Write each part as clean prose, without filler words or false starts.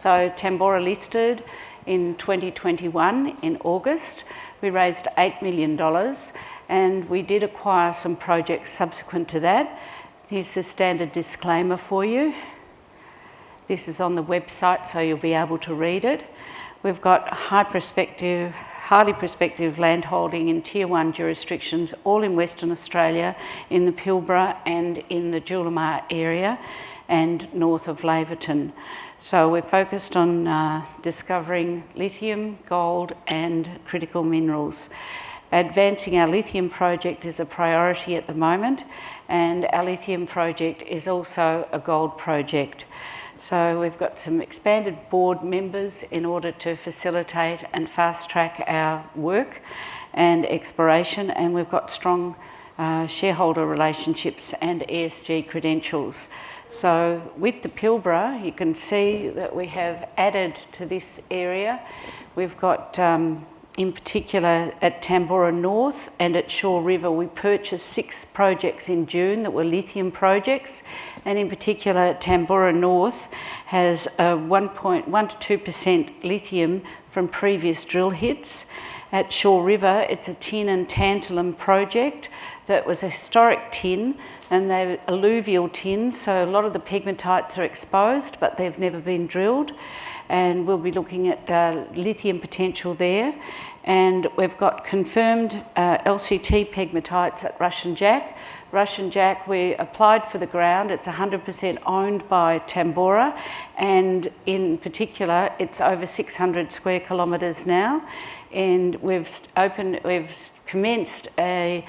So Tambourah listed in 2021 in August. We raised $8 million and we did acquire some projects subsequent to that. Here's the standard disclaimer for you. This is on the website, so you'll be able to read it. We've got highly prospective land holding in Tier 1 jurisdictions, all in Western Australia, in the Pilbara and in the Julimar area and north of Laverton. So we're focused on discovering lithium, gold and critical minerals. Advancing our lithium project is a priority at the moment, and our lithium project is also a gold project. So we've got some expanded board members in order to facilitate and fast track our work and exploration, and we've got strong shareholder relationships and ESG credentials. So with the Pilbara, you can see that we have added to this area. We've got in particular at Tambourah North and at Shaw River, we purchased 6 projects in June that were lithium projects, and in particular Tambourah North has a 1 to 2% lithium from previous drill hits. At Shaw River, it's a tin and tantalum project that was a historic tin, and they're alluvial tin, so a lot of the pegmatites are exposed, but they've never been drilled. And we'll be looking at lithium potential there. And we've got confirmed LCT pegmatites at Russian Jack. Russian Jack, we applied for the ground. It's 100% owned by Tambourah, and in particular, it's over 600 square kilometres now. And we've commenced a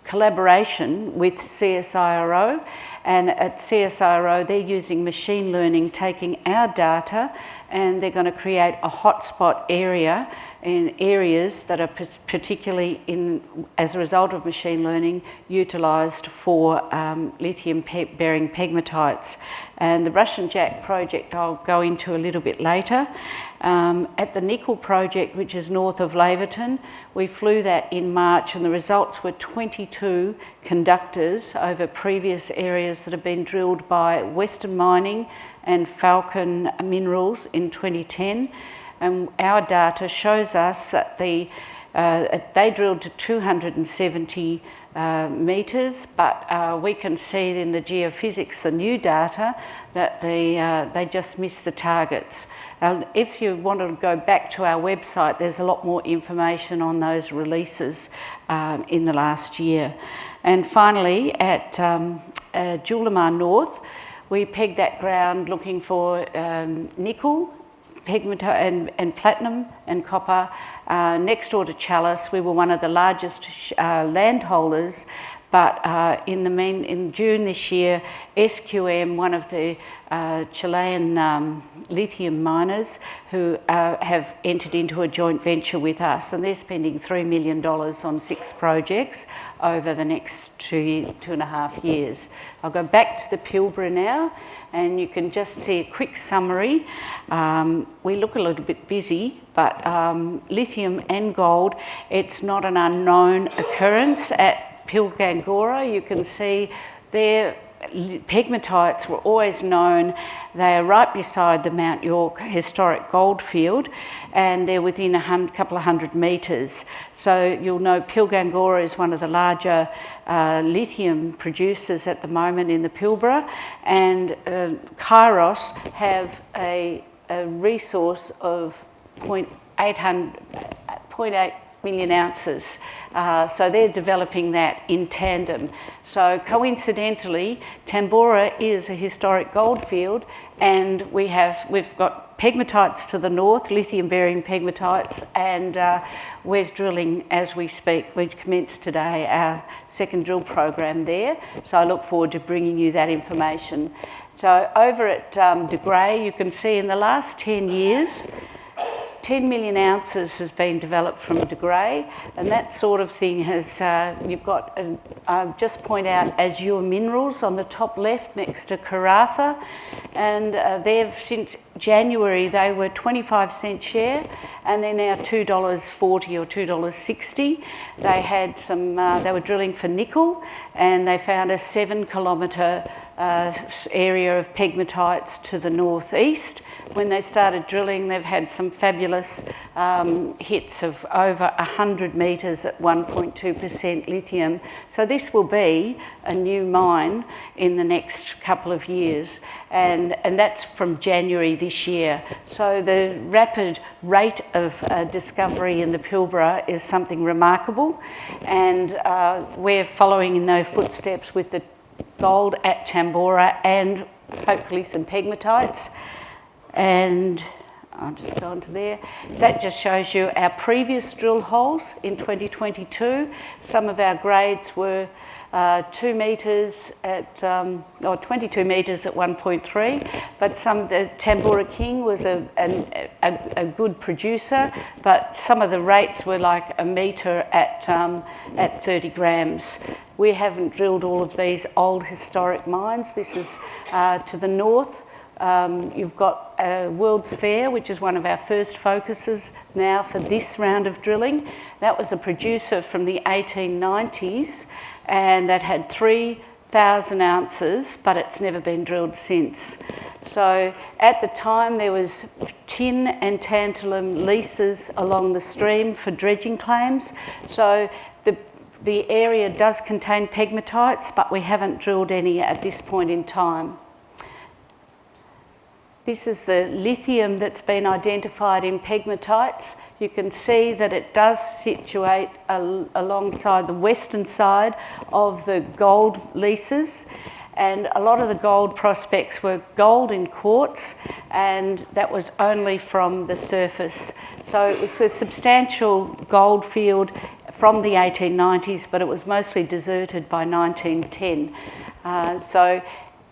collaboration with CSIRO, and at CSIRO they're using machine learning, taking our data, and they're going to create a hotspot area in areas that are particularly as a result of machine learning, utilised for lithium-bearing pegmatites. And the Russian Jack project I'll go into a little bit later. At the nickel project, which is north of Laverton, we flew that in March, and the results were 22 conductors over previous areas that have been drilled by Western Mining and Falcon Minerals in 2010. And our data shows us that they drilled to 270 metres, but we can see in the geophysics, the new data, that they just missed the targets. If you want to go back to our website, there's a lot more information on those releases in the last year. And finally, at Julimar North, we pegged that ground looking for nickel, pegmatite and platinum and copper. Next door to Chalice, we were one of the largest landholders, but in June this year, SQM, one of the Chilean lithium miners, who have entered into a joint venture with us, and they're spending $3 million on 6 projects over the next 2.5 years. I'll go back to the Pilbara now, and you can just see a quick summary. We look a little bit busy, but lithium and gold, it's not an unknown occurrence. At Pilgangoora, you can see their pegmatites were always known. They are right beside the Mount York historic goldfield, and they're within a couple of hundred metres. So you'll know Pilgangoora is one of the larger lithium producers at the moment in the Pilbara, and Kairos have a resource of 0.8 million ounces. So they're developing that in tandem. So coincidentally, Tambourah is a historic goldfield, and we've got pegmatites to the north, lithium-bearing pegmatites, and we're drilling as we speak. We've commenced today our second drill program there, so I look forward to bringing you that information. So over at De Grey, you can see in the last 10 years, 10 million ounces has been developed from De Grey, and that sort of thing has, you've got, just point out Azure Minerals on the top left next to Karratha, and they've since January they were 25-cent share, and they're now $2.40 or $2.60. They had some. They were drilling for nickel, and they found a 7-kilometre area of pegmatites to the northeast. When they started drilling, they've had some fabulous hits of over 100 metres at 1.2% lithium. So this will be a new mine in the next couple of years, and that's from January this year. So the rapid rate of discovery in the Pilbara is something remarkable, and we're following in those footsteps with the gold at Tambourah and hopefully some pegmatites. And I'll just go on to there. That just shows you our previous drill holes in 2022. Some of our grades were 2 metres at, or 22 metres at 1.3, but the Tambourah King was a good producer, but some of the rates were like a metre at 30 grams. We haven't drilled all of these old historic mines. This is to the north. You've got World's Fair, which is one of our first focuses now for this round of drilling. That was a producer from the 1890s, and that had 3,000 ounces, but it's never been drilled since. So at the time there was tin and tantalum leases along the stream for dredging claims. So the area does contain pegmatites, but we haven't drilled any at this point in time. This is the lithium that's been identified in pegmatites. You can see that it does situate alongside the western side of the gold leases, and a lot of the gold prospects were gold in quartz, and that was only from the surface. So it was a substantial gold field from the 1890s, but it was mostly deserted by 1910.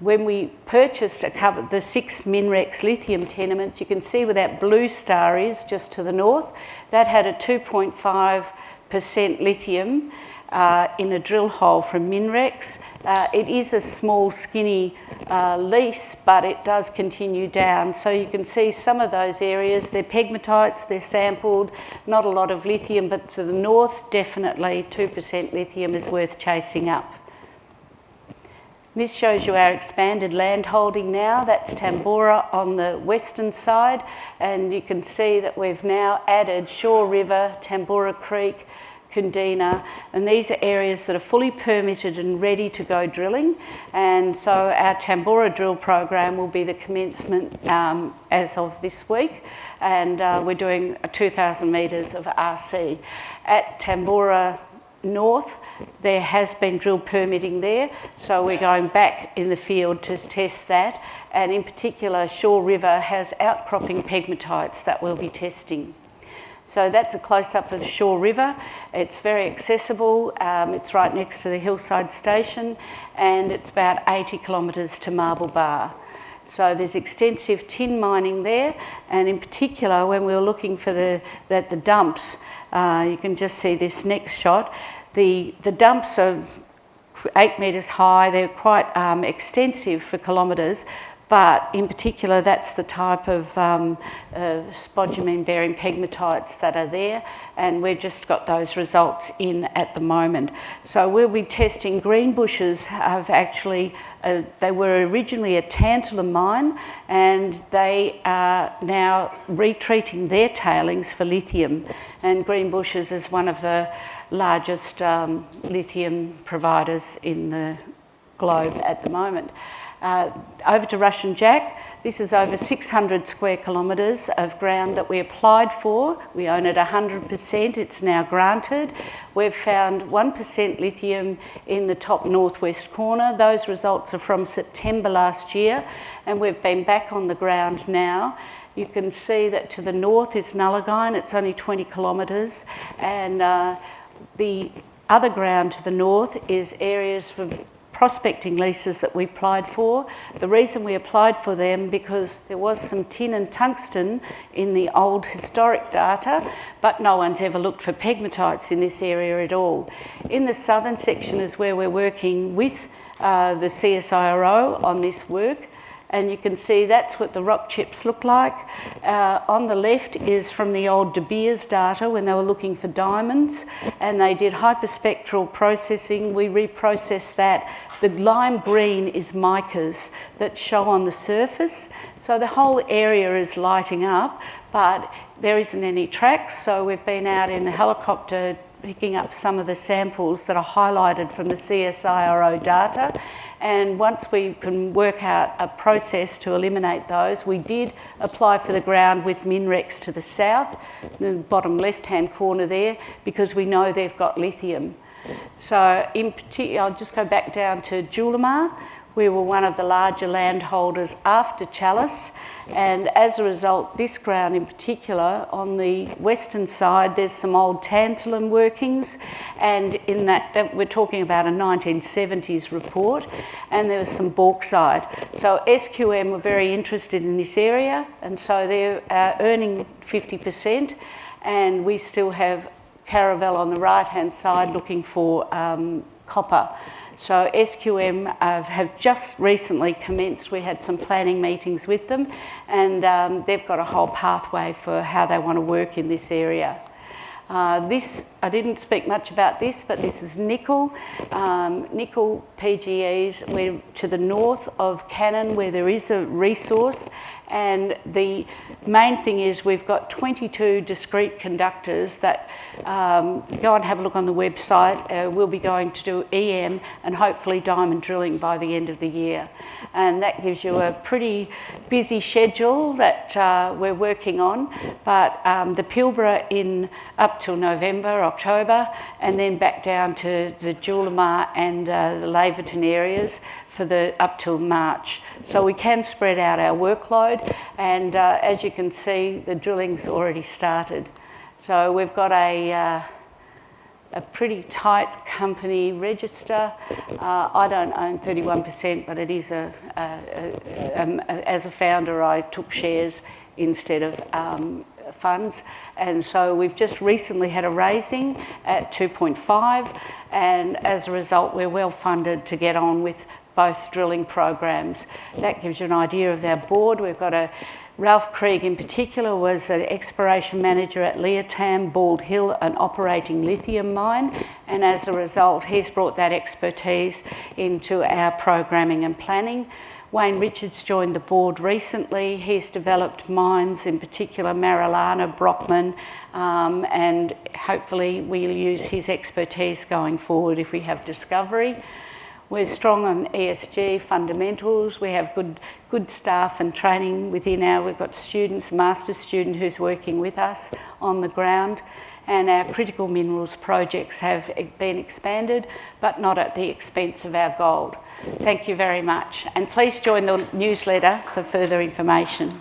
When we purchased the 6 Minrex lithium tenements, you can see where that blue star is just to the north. That had a 2.5% lithium in a drill hole from Minrex. It is a small, skinny lease, but it does continue down. So you can see some of those areas, they're pegmatites, they're sampled, not a lot of lithium, but to the north, definitely 2% lithium is worth chasing up. This shows you our expanded land holding now. That's Tambourah on the western side, and you can see that we've now added Shaw River, Tambourah Creek, Kundina, and these are areas that are fully permitted and ready to go drilling. And so our Tambourah drill program will be the commencement as of this week, and we're doing 2,000 metres of RC. At Tambourah North, there has been drill permitting there, so we're going back in the field to test that, and in particular Shaw River has outcropping pegmatites that we'll be testing. So that's a close-up of Shaw River. It's very accessible, it's right next to the Hillside Station, and it's about 80 kilometres to Marble Bar. So there's extensive tin mining there, and in particular when we were looking for the dumps, you can just see this next shot. The dumps are 8 metres high, they're quite extensive for kilometres, but in particular that's the type of spodumene-bearing pegmatites that are there, and we've just got those results in at the moment. So we'll be testing Greenbushes. Have actually, they were originally a tantalum mine, and they are now retreating their tailings for lithium, and Greenbushes is one of the largest lithium providers in the globe at the moment. Over to Russian Jack. This is over 600 square kilometres of ground that we applied for. We own it 100%, it's now granted. We've found 1% lithium in the top northwest corner. Those results are from September last year, and we've been back on the ground now. You can see that to the north is Nullagine, it's only 20 kilometres, and the other ground to the north is areas for prospecting leases that we applied for. The reason we applied for them because there was some tin and tungsten in the old historic data, but no one's ever looked for pegmatites in this area at all. In the southern section is where we're working with the CSIRO on this work, and you can see that's what the rock chips look like. On the left is from the old De Beers data when they were looking for diamonds, and they did hyperspectral processing. We reprocessed that. The lime green is micas that show on the surface, so the whole area is lighting up, but there isn't any tracks, so we've been out in a helicopter picking up some of the samples that are highlighted from the CSIRO data, and once we can work out a process to eliminate those, we did apply for the ground with MinRex to the south, in the bottom left-hand corner there, because we know they've got lithium. So in particular, I'll just go back down to Julimar. We were one of the larger landholders after Chalice, and as a result, this ground in particular, on the western side, there's some old tantalum workings, and in that we're talking about a 1970s report, and there was some bauxite. So SQM were very interested in this area, and so they're earning 50%, and we still have Caravel on the right-hand side looking for copper. So SQM have just recently commenced. We had some planning meetings with them, and they've got a whole pathway for how they want to work in this area. This, I didn't speak much about this, but this is nickel. Nickel PGEs, we're to the north of Cannon where there is a resource, and the main thing is we've got 22 discrete conductors that go and have a look on the website. We'll be going to do EM and hopefully diamond drilling by the end of the year. And that gives you a pretty busy schedule that we're working on. But the Pilbara in up till November, October, and then back down to the Julimar and the Laverton areas for the up till March. So we can spread out our workload, and as you can see, the drilling's already started. So we've got a pretty tight company register. I don't own 31%, but it is as a founder, I took shares instead of funds, and so we've just recently had a raising at 2.5, and as a result we're well funded to get on with both drilling programs. That gives you an idea of our board. We've got Ralph Krieg in particular was an exploration manager at Leotam, Bald Hill, an operating lithium mine, and as a result he's brought that expertise into our programming and planning. Wayne Richards joined the board recently. He's developed mines, in particular Marillana, Brockman, and hopefully we'll use his expertise going forward if we have discovery. We're strong on ESG fundamentals. We have good staff and training within we've got students, master's student who's working with us on the ground, and our critical minerals projects have been expanded, but not at the expense of our gold. Thank you very much, and please join the newsletter for further information.